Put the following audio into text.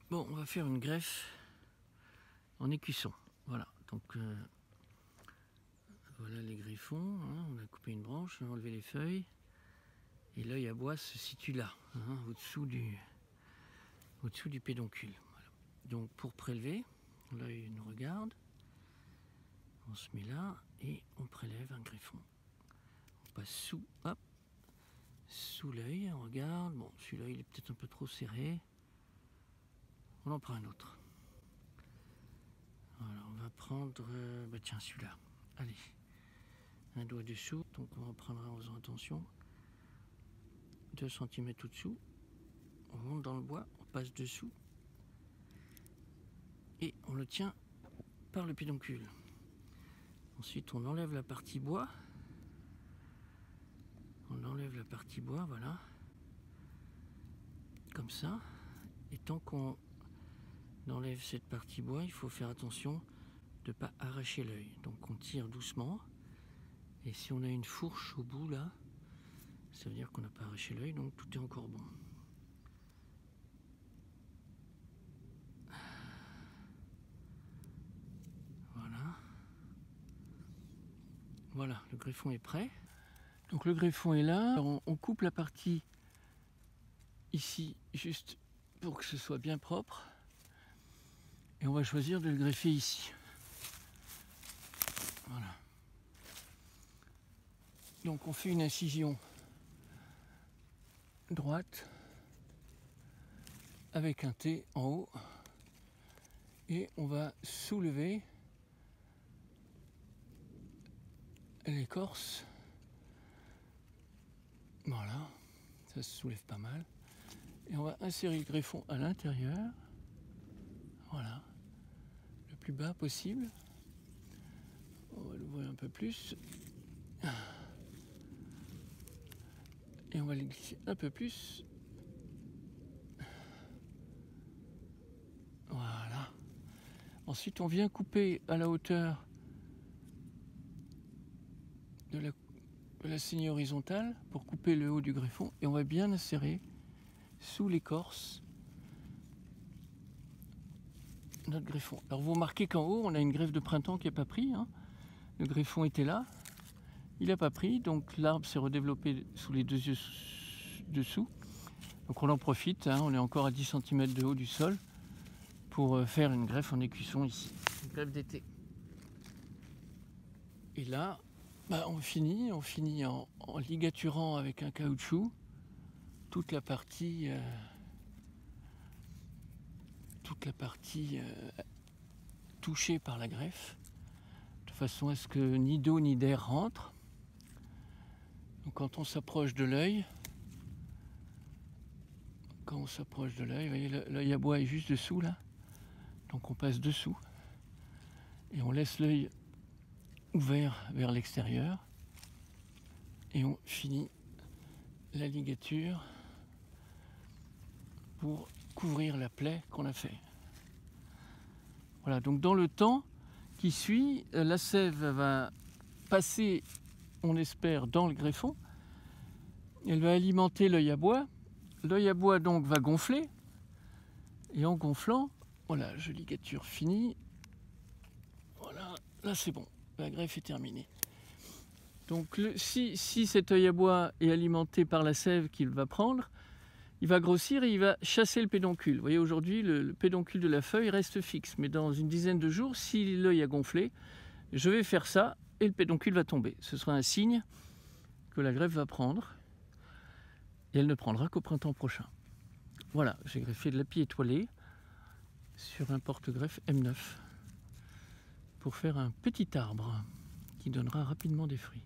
Bon, on va faire une greffe en écusson. Voilà, donc voilà les griffons. Hein, on a coupé une branche, on a enlevé les feuilles. Et l'œil à bois se situe là, hein, au-dessous du pédoncule. Voilà. Donc pour prélever, l'œil nous regarde. On se met là et on prélève un griffon. On passe sous, hop, sous l'œil, on regarde. Bon, celui-là il est peut-être un peu trop serré. On en prend un autre. Voilà, on va prendre, tiens, celui-là. Allez, un doigt dessous, donc on en prendra en faisant attention. 2 cm au-dessous. On monte dans le bois, on passe dessous. Et on le tient par le pédoncule. Ensuite, on enlève la partie bois. On enlève la partie bois, voilà. Comme ça. Et tant qu'on enlève cette partie bois, il faut faire attention de ne pas arracher l'œil. Donc on tire doucement. Et si on a une fourche au bout là, ça veut dire qu'on n'a pas arraché l'œil, donc tout est encore bon. Voilà. Voilà, le griffon est prêt. Donc le griffon est là. Alors on coupe la partie ici, juste pour que ce soit bien propre. Et on va choisir de le greffer ici. Voilà. Donc on fait une incision droite avec un T en haut. Et on va soulever l'écorce. Voilà, ça se soulève pas mal. Et on va insérer le griffon à l'intérieur. Voilà, le plus bas possible. On va l'ouvrir un peu plus. Et on va le glisser un peu plus. Voilà. Ensuite, on vient couper à la hauteur de la saignée horizontale pour couper le haut du griffon. Et on va bien insérer sous l'écorce notre griffon. Alors vous remarquez qu'en haut, on a une greffe de printemps qui n'a pas pris. Hein. Le griffon était là. Il n'a pas pris, donc l'arbre s'est redéveloppé sous les 2 yeux dessous. Donc on en profite, hein, on est encore à 10 cm de haut du sol pour faire une greffe en écusson ici, une greffe d'été. Et là, on finit en ligaturant avec un caoutchouc toute la partie touchée par la greffe, de façon à ce que ni d'eau ni d'air rentre. Donc quand on s'approche de l'œil, vous voyez l'œil à bois est juste dessous là, donc on passe dessous et on laisse l'œil ouvert vers l'extérieur et on finit la ligature pour couvrir la plaie qu'on a fait. Voilà, donc dans le temps qui suit, la sève va passer, on espère, dans le greffon. Elle va alimenter l'œil à bois. L'œil à bois donc va gonfler. Et en gonflant, voilà, je ligature finie. Voilà, là c'est bon, la greffe est terminée. Donc si cet œil à bois est alimenté par la sève qu'il va prendre, il va grossir et il va chasser le pédoncule. Vous voyez, aujourd'hui, le pédoncule de la feuille reste fixe. Mais dans une dizaine de jours, si l'œil a gonflé, je vais faire ça et le pédoncule va tomber. Ce sera un signe que la greffe va prendre. Et elle ne prendra qu'au printemps prochain. Voilà, j'ai greffé de l'api étoilé sur un porte-greffe M9 pour faire un petit arbre qui donnera rapidement des fruits.